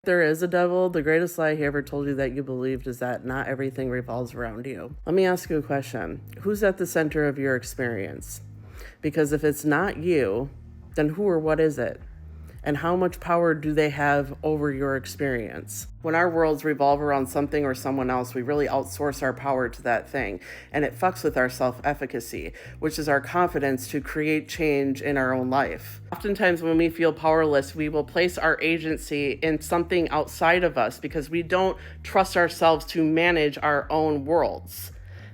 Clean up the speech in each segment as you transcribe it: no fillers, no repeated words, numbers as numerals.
There is a devil. The greatest lie he ever told you that you believed is that not everything revolves around you. Let me ask you a question. Who's at the center of your experience? Because if it's not you, then who or what is it? And how much power do they have over your experience? When our worlds revolve around something or someone else, we really outsource our power to that thing. And it fucks with our self-efficacy, which is our confidence to create change in our own life. Oftentimes when we feel powerless, we will place our agency in something outside of us because we don't trust ourselves to manage our own worlds.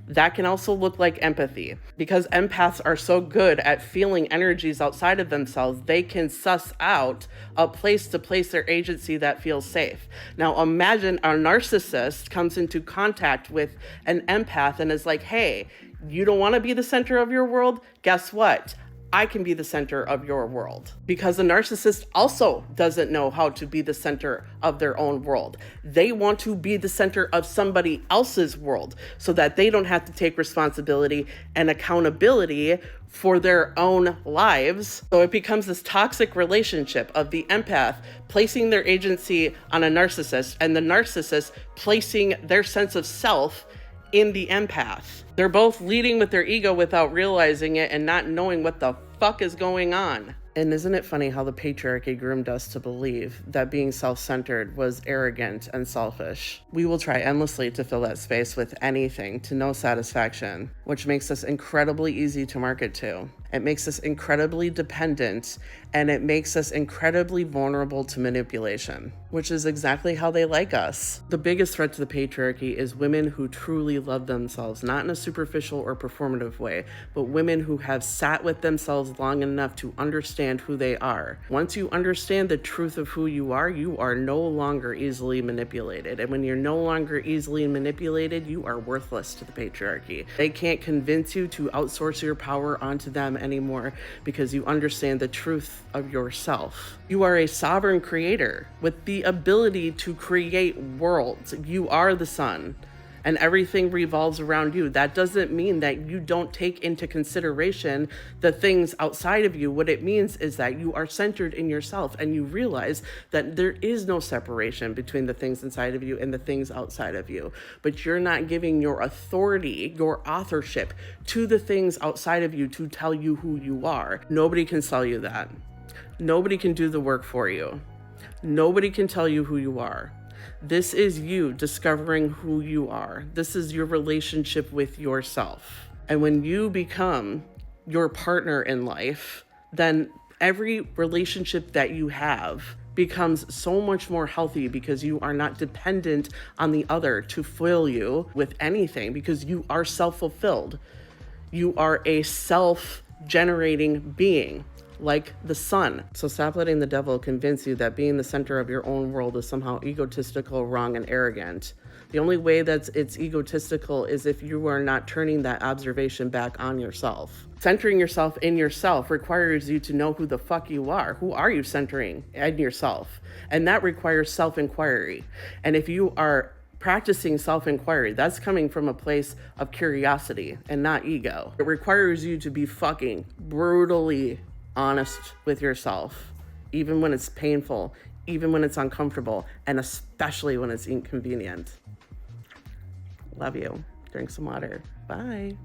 That can also look like empathy. Because empaths are so good at feeling energies outside of themselves, they can suss out a place to place their agency that feels safe. Now imagine a narcissist comes into contact with an empath and is like, hey, you don't want to be the center of your world? Guess what? I can be the center of your world. Because the narcissist also doesn't know how to be the center of their own world. They want to be the center of somebody else's world so that they don't have to take responsibility and accountability for their own lives. So it becomes this toxic relationship of the empath placing their agency on a narcissist and the narcissist placing their sense of self in the empath. They're both leading with their ego without realizing it and not knowing what the fuck is going on. And isn't it funny how the patriarchy groomed us to believe that being self-centered was arrogant and selfish? We will try endlessly to fill that space with anything to no satisfaction, which makes us incredibly easy to market to. It makes us incredibly dependent, and it makes us incredibly vulnerable to manipulation, which is exactly how they like us. The biggest threat to the patriarchy is women who truly love themselves, not in a superficial or performative way, but women who have sat with themselves long enough to understand who they are. Once you understand the truth of who you are no longer easily manipulated. And when you're no longer easily manipulated, you are worthless to the patriarchy. They can't convince you to outsource your power onto them anymore because you understand the truth of yourself. You are a sovereign creator with the ability to create worlds. You are the sun, and everything revolves around you. That doesn't mean that you don't take into consideration the things outside of you. What it means is that you are centered in yourself and you realize that there is no separation between the things inside of you and the things outside of you. But you're not giving your authority, your authorship to the things outside of you to tell you who you are. Nobody can sell you that. Nobody can do the work for you. Nobody can tell you who you are. This is you discovering who you are. This is your relationship with yourself. And when you become your partner in life, then every relationship that you have becomes so much more healthy because you are not dependent on the other to fill you with anything because you are self-fulfilled. You are a self-generating being, like the sun. So stop letting the devil convince you that being the center of your own world is somehow egotistical, wrong, and arrogant. The only way that it's egotistical is if you are not turning that observation back on yourself. Centering yourself in yourself requires you to know who the fuck you are. Who are you centering in yourself? And that requires self-inquiry. And if you are practicing self-inquiry, that's coming from a place of curiosity and not ego. It requires you to be fucking brutally honest with yourself, even when it's painful, even when it's uncomfortable, and especially when it's inconvenient. Love you. Drink some water. Bye.